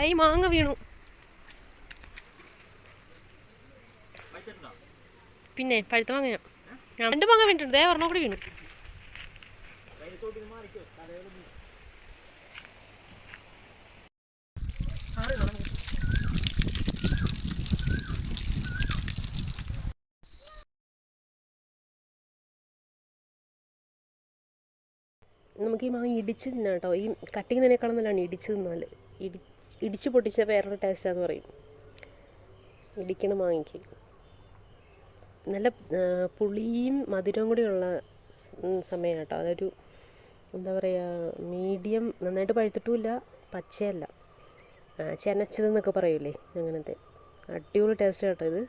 ഈ മാങ്ങ വീണു. പിന്നെ പഴുത്ത മാങ്ങ 2 മാങ്ങ വീണിട്ടുണ്ട്. ഒരെണ്ണം കൂടി വീണു. നമുക്ക് ഈ മാങ്ങ ഇടിച്ച് തിന്നാം കേട്ടോ. ഈ കട്ടിങ്ങുന്നതിനേക്കാളും നല്ലതാണ് ഇടിച്ച് തിന്നാൽ. ഇടിച്ച് പൊട്ടിച്ച വേറൊരു ടേസ്റ്റാന്ന് പറയും ഇടിക്കണ മാങ്ങയ്ക്ക്. നല്ല പുളിയും മധുരവും കൂടിയുള്ള സമയം കേട്ടോ. അതൊരു എന്താ പറയുക, മീഡിയം, നന്നായിട്ട് പഴുത്തിട്ടുമില്ല പച്ചയല്ല, ചെനച്ചതെന്നൊക്കെ പറയൂലേ, അങ്ങനത്തെ അടിപൊളി ടേസ്റ്റ് കേട്ടോ ഇത്.